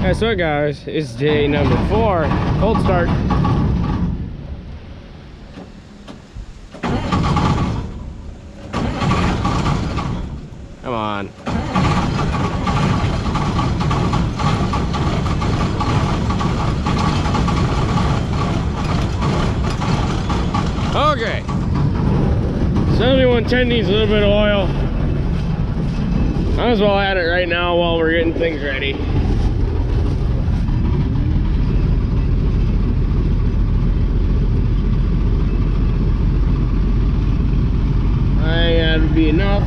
Guess what, guys? It's day number 4. Cold start. Come on. Okay. 7110 needs a little bit of oil. Might as well add it right now while we're getting things ready. I think that would be enough.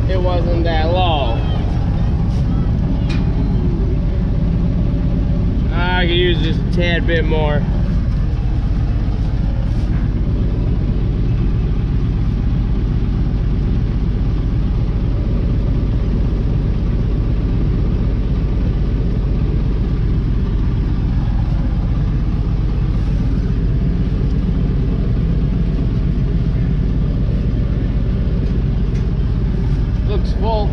It wasn't that low. I could use just a tad bit more. Looks full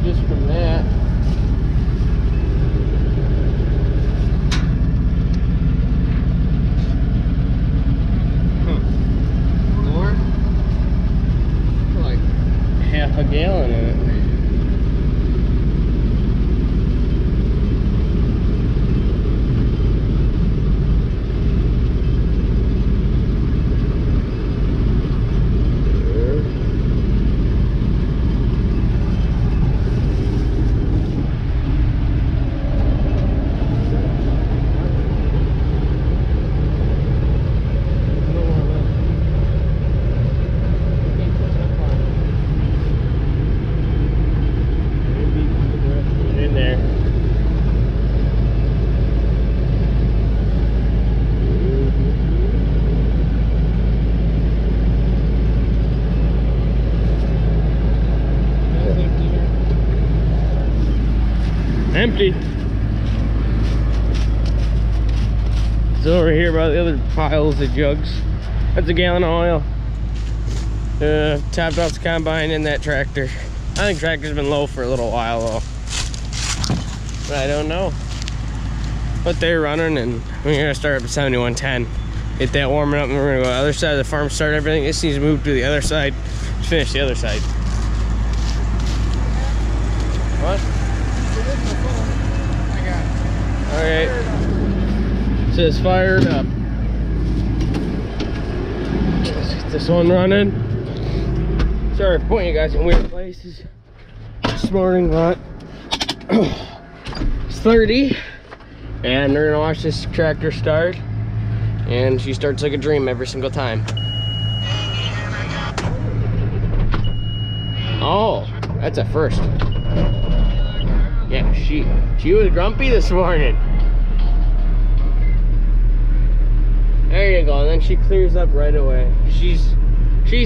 just from that. More? Like half a gallon in it. Empty. It's over here by the other piles of jugs. That's a gallon of oil. Topped off the combine in that tractor. I think tractor's been low for a little while though. But I don't know. But they're running and we're gonna start up at 7110. Get that warming up and we're gonna go to the other side of the farm, start everything. This needs to move to the other side. Let's finish the other side. What? Alright, it says fired up. Let's get this one running. Sorry for pointing you guys in weird places this morning, but it's 30 and we're gonna watch this tractor start, and she starts like a dream every single time. Oh, that's a first. Yeah, she was grumpy this morning. There you go, and then she clears up right away. She's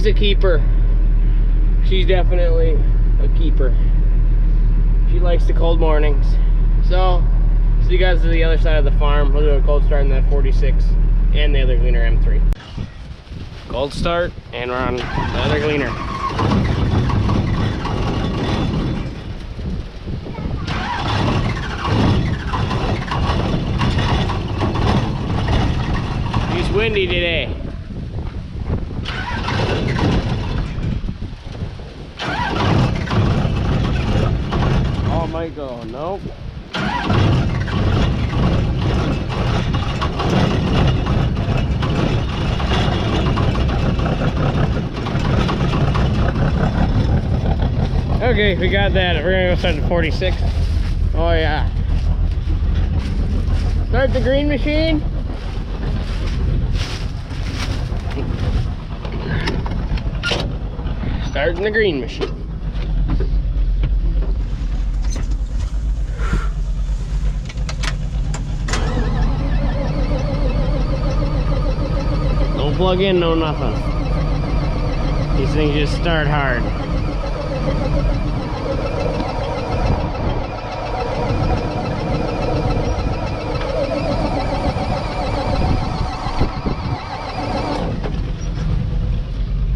a keeper. She's definitely a keeper. She likes the cold mornings. So, see you guys to the other side of the farm. We'll do a cold start in that 46 and the other gleaner M3. Cold start, and we're on the other gleaner. Windy today. Oh, might go. Nope. Okay, we got that. We're gonna go start the 46. Oh yeah. Start the green machine. Starting the green machine. No plug in, no nothing. These things just start hard.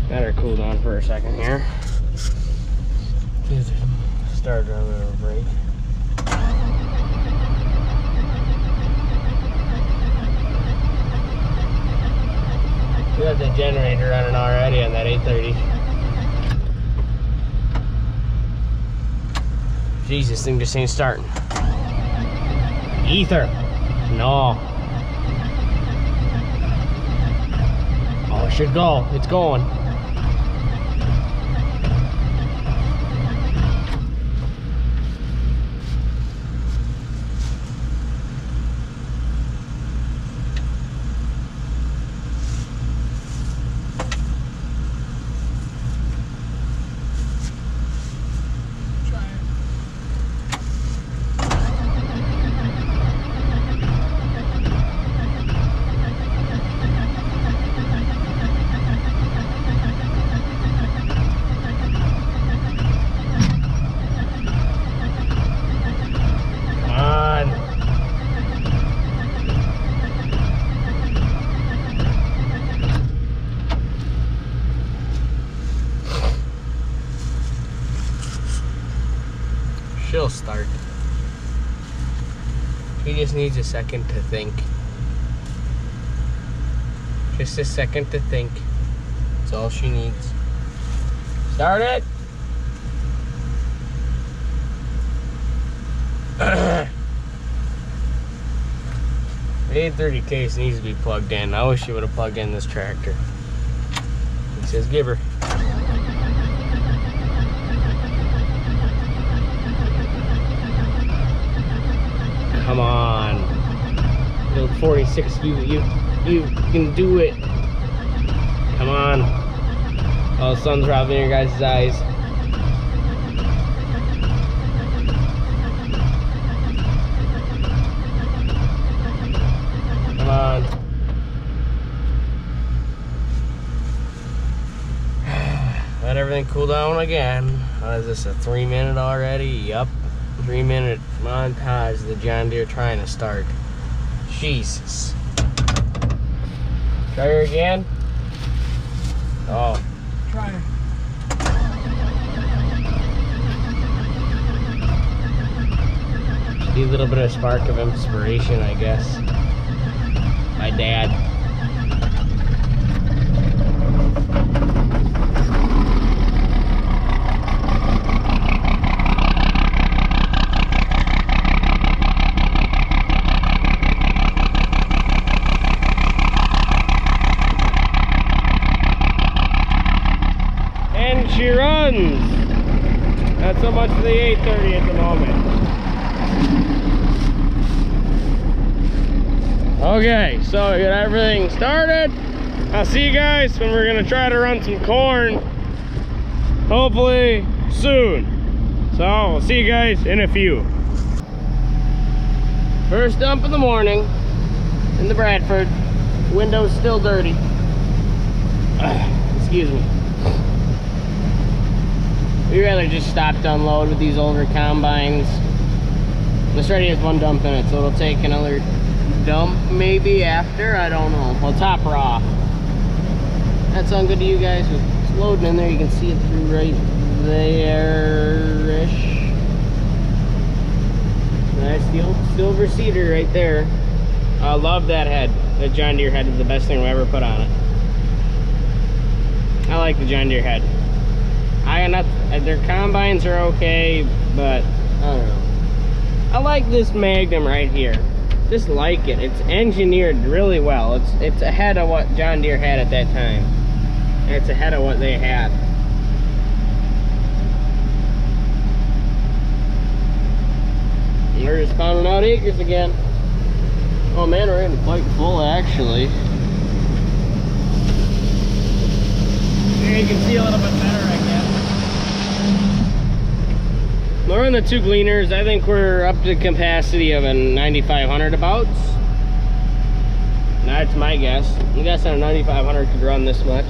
Better cool down for a second here. Start a little break. generator running already on that 830. Jeez, this thing just ain't starting. Ether. No. Oh, it should go. It's going. She'll start. She just needs a second to think. Just a second to think. That's all she needs. Start it! The 830 case needs to be plugged in. I wish you would have plugged in this tractor. He says, give her. Come on, little 46. You can do it. Come on. Oh, the sun's rubbing in your guys' eyes. Come on. Let everything cool down again. What is this, a 3-minute already? Yup. 3-minute montage, the John Deere trying to start. Jesus. Try her again? Oh. Try her. Need a little bit of spark of inspiration, I guess. My dad. She runs. Not so much for the 830 at the moment. Okay, so we got everything started. I'll see you guys when we're gonna try to run some corn. Hopefully soon. So we'll see you guys in a few. First dump of the morning in the Bradford. Window's still dirty. Excuse me. We'd rather just stop to unload with these older combines. This already has one dump in it, so it'll take another dump maybe after, I don't know. We'll top her off. That sound good to you guys? It's loading in there, you can see it through right there-ish. Nice, the old silver cedar right there. I love that head. That John Deere head is the best thing we ever put on it. I like the John Deere head. Their combines are okay, but I don't know. I like this Magnum right here. Just like it. It's engineered really well. It's ahead of what John Deere had at that time. And it's ahead of what they had. And we're just pounding out acres again. Oh man, we're getting quite full actually. Here you can see a little bit better, I guess. We're in the 2 gleaners. I think we're up to capacity of a 9,500 abouts. That's my guess. I'm guessing a 9,500 could run this much.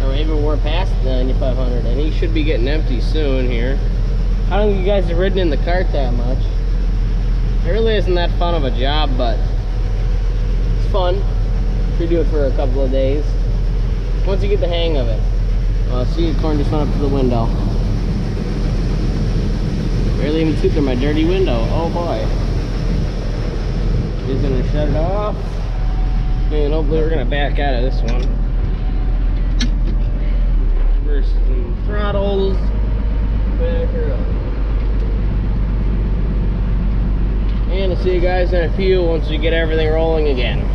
Or maybe we're past the 9,500 and he should be getting empty soon here. I don't think you guys have ridden in the cart that much. It really isn't that fun of a job, but it's fun. We do it for a couple of days. Once you get the hang of it. Well, see, corn just went up to the window. Barely even scooped through my dirty window. Oh boy. He's gonna shut it off. And hopefully we're gonna back out of this one. for some throttles. Back her up. And I'll see you guys in a few once we get everything rolling again.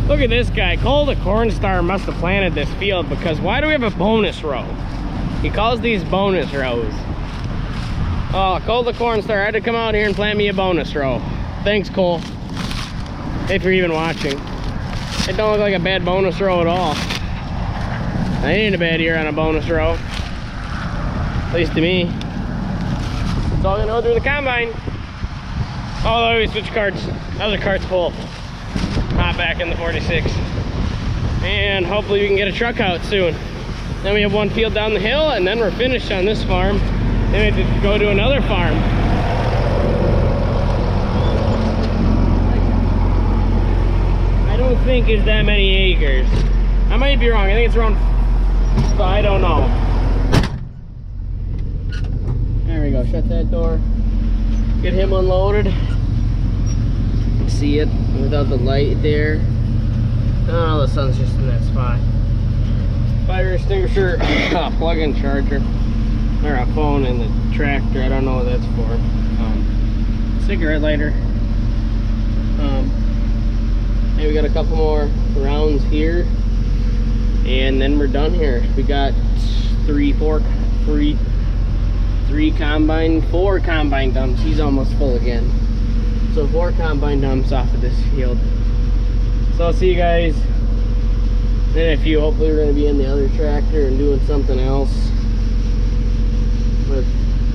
Look at this guy. Cole the Corn Star must have planted this field, because why do we have a bonus row? He calls these bonus rows. Oh, Cole the Corn Star, I had to come out here and plant me a bonus row. Thanks, Cole. If you're even watching. It don't look like a bad bonus row at all. I ain't a bad year on a bonus row. At least to me. It's all gonna go through the combine. Oh, let me switch carts. Other cart's full. Hop back in the 46. And hopefully we can get a truck out soon. Then we have one field down the hill, and then we're finished on this farm. Then we have to go to another farm. I don't think it's that many acres. I might be wrong. I think it's around, I don't know. There we go. Shut that door. Get him unloaded. See it without the light there. Oh, the sun's just in that spot. Fire extinguisher, plug-in charger, or a phone in the tractor. I don't know what that's for. Cigarette lighter. And we got a couple more rounds here, and then we're done here. We got four combine dumps. He's almost full again. So 4 combine dumps off of this field. So I'll see you guys in a few. Hopefully we're going to be in the other tractor and doing something else with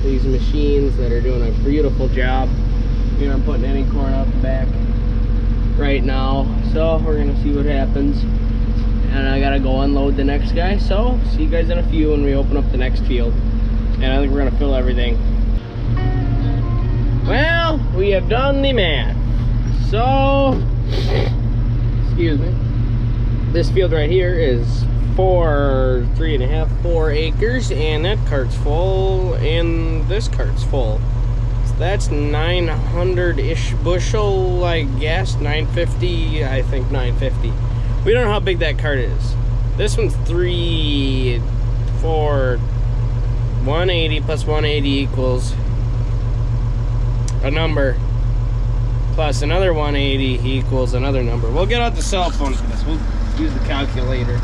these machines that are doing a beautiful job. We aren't putting any corn out the back right now. So we're going to see what happens. And I got to go unload the next guy. So see you guys in a few when we open up the next field. And I think we're going to fill everything. Well, we have done the math. So, excuse me. This field right here is 4 acres, and that cart's full, and this cart's full. So that's 900-ish bushel, I guess. 950, I think 950. We don't know how big that cart is. This one's 180 plus 180 equals a number, plus another 180 equals another number. We'll get out the cell phone for this. We'll use the calculator.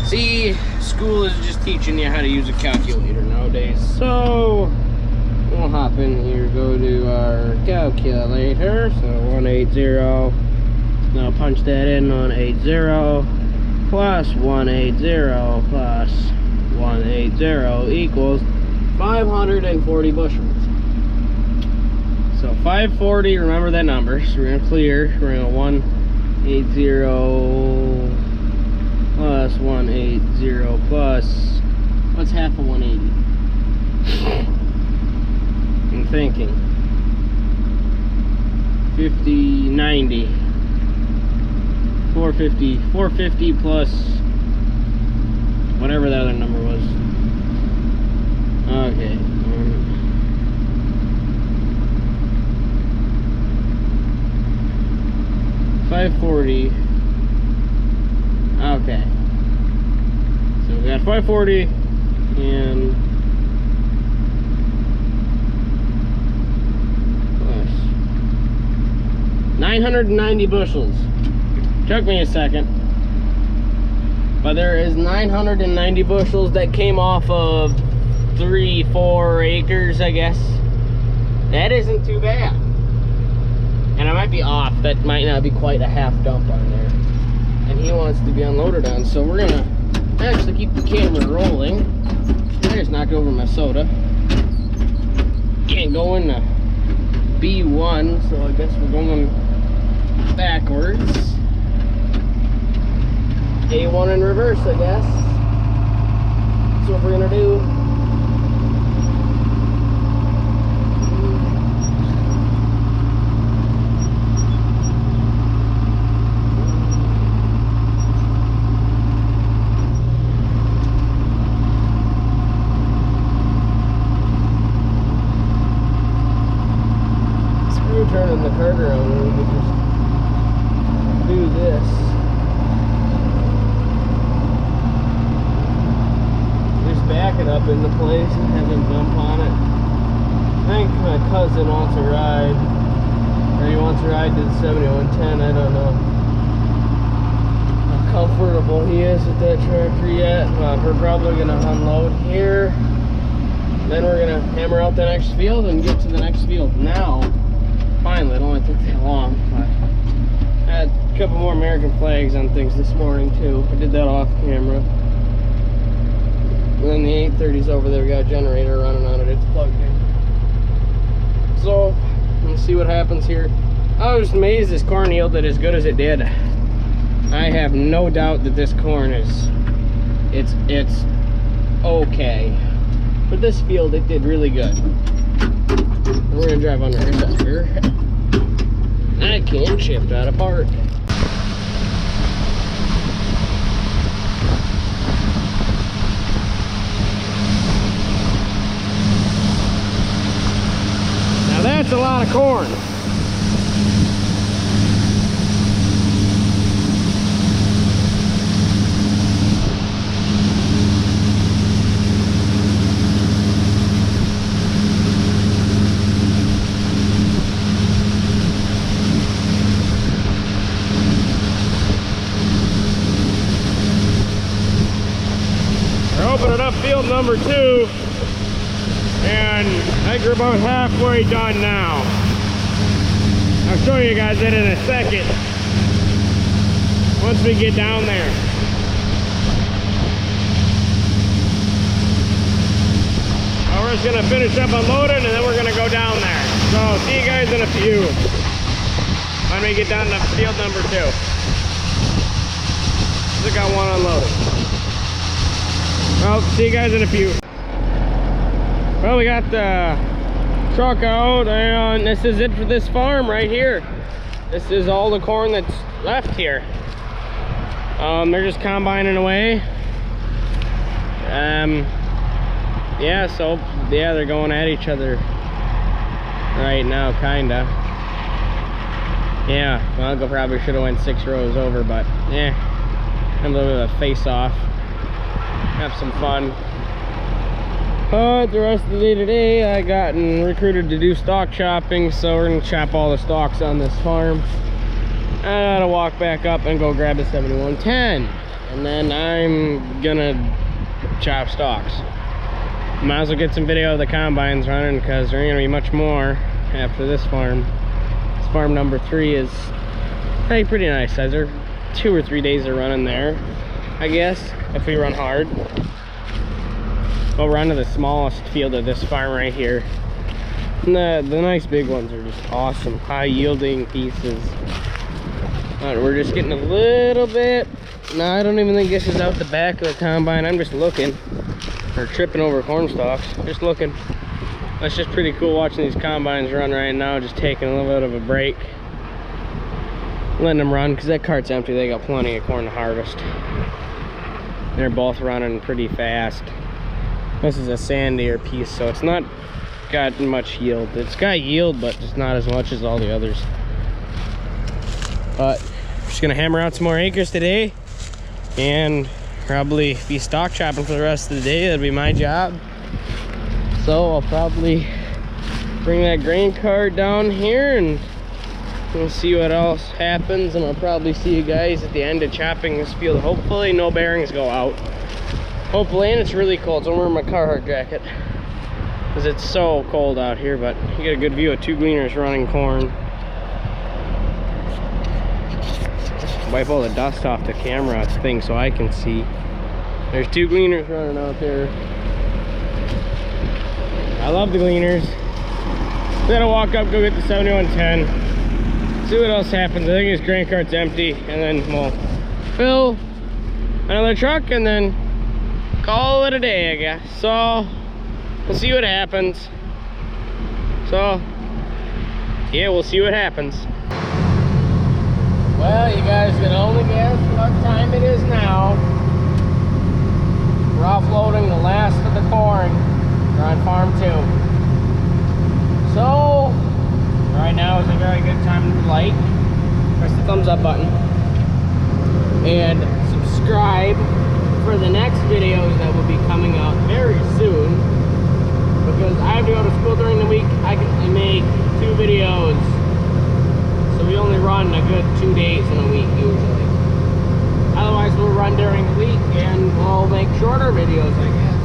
See, school is just teaching you how to use a calculator nowadays. So we'll hop in here, go to our calculator. So 180. Now punch that in. 180 plus 180 plus 180 equals 540 bushels. So 540, remember that number. So we're gonna clear. We're gonna 180 plus 180 plus, what's half of 180? I'm thinking 50, 90, 450 plus whatever the other number was. Okay. 540. Okay. So we got 540 and plus 990 bushels. Took me a second. But there is 990 bushels that came off of 3-4 acres, I guess. That isn't too bad. And I might be off. That might not be quite a half dump on there. And he wants to be unloaded on, so we're gonna actually keep the camera rolling. I just knocked over my soda. Can't go into B1, so I guess we're going backwards. A1 in reverse, I guess. That's what we're gonna do. Turning the cart around, and we could just do this. Just back it up into place and have him jump on it. I think my cousin wants a ride, or he wants a ride to the 7110. I don't know how comfortable he is with that tractor yet. We're probably going to unload here, then we're going to hammer out the next field and get to the next field. Now finally, it only took that long, but I had a couple more American flags on things this morning too. I did that off camera. And then the 830's over there, we got a generator running on it, it's plugged in. So, let's see what happens here. I was amazed this corn yielded as good as it did. I have no doubt that this corn is, it's okay. For this field, it did really good. We're gonna drive under this sucker. I can't chip that apart. Now that's a lot of corn. Opening up field number 2, and I think we're about halfway done now. I'll show you guys that in a second once we get down there. We're just gonna finish up unloading and then we're gonna go down there. So see you guys in a few when we get down to field number 2. Just got one unloaded. Well, see you guys in a few. Well, we got the truck out, and this is it for this farm right here. This is all the corn that's left here. They're just combining away. Yeah, so yeah, they're going at each other right now, kinda. Yeah, well, Uncle probably should have went 6 rows over, but yeah, a little bit of a face off. Have some fun. But the rest of the day today, I gotten recruited to do stock chopping, so we're gonna chop all the stalks on this farm. I gotta walk back up and go grab the 7110, and then I'm gonna chop stalks. Might as well get some video of the combines running, because there ain't gonna be much more after this farm. This farm number 3 is pretty nice. There 2 or 3 days of running there, I guess, if we run hard. Well, we're on to the smallest field of this farm right here. And the nice big ones are just awesome, high yielding pieces. We're just getting a little bit. No, I don't even think this is out the back of the combine. I'm just looking, or tripping over corn stalks, just looking. That's just pretty cool watching these combines run right now, just taking a little bit of a break, letting them run, because that cart's empty. They got plenty of corn to harvest. They're both running pretty fast. This is a sandier piece, so it's not got much yield. It's got yield, but just not as much as all the others. But I'm just gonna hammer out some more acres today and probably be stock chopping for the rest of the day. That'll be my job. So I'll probably bring that grain cart down here and we'll see what else happens. And I'll probably see you guys at the end of chopping this field. Hopefully no bearings go out. Hopefully, and it's really cold, so I'm wearing my Carhartt jacket because it's so cold out here. But you get a good view of 2 gleaners running corn. Wipe all the dust off the camera thing so I can see. There's 2 gleaners running out there. I love the gleaners. Then I'll walk up, go get the 7110. See what else happens. I think this grain cart's empty, and then we'll fill another truck and then call it a day, I guess. So we'll see what happens. So yeah, we'll see what happens. Well, you guys can only guess what time it is now. We're offloading the last of the corn. We're on farm 2. So right now is a very good time to like, press the thumbs up button, and subscribe for the next videos that will be coming out very soon. Because I have to go to school during the week, I can only make 2 videos. So we only run a good 2 days in a week usually. Otherwise we'll run during the week and we'll make shorter videos, I guess.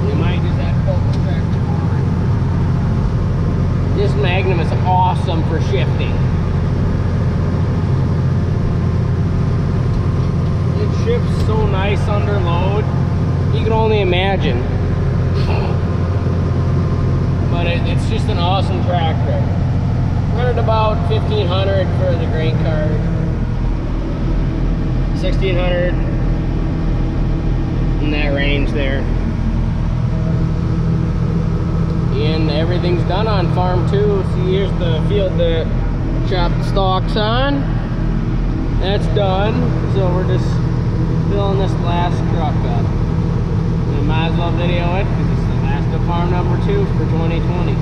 We might just add focus tractor on. This Magnum is awesome for shifting. It shifts so nice under load. You can only imagine. But it's just an awesome tractor. Running about 1,500 for the grain cart, 1,600 in that range there. And everything's done on farm 2. See, here's the field that chopped stalks on. That's done. So we're just filling this last truck up. We might as well video it because it's the last of farm number 2 for 2020.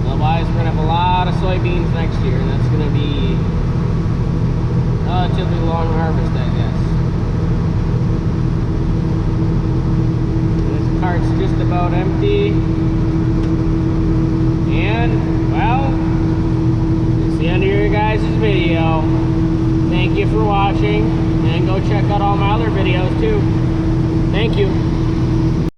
Otherwise, we're gonna have a lot of soybeans next year, and that's gonna be a relatively long harvest, I guess. This cart's just about empty. And, well, it's the end of your guys' video. Thank you for watching, and go check out all my other videos too. Thank you.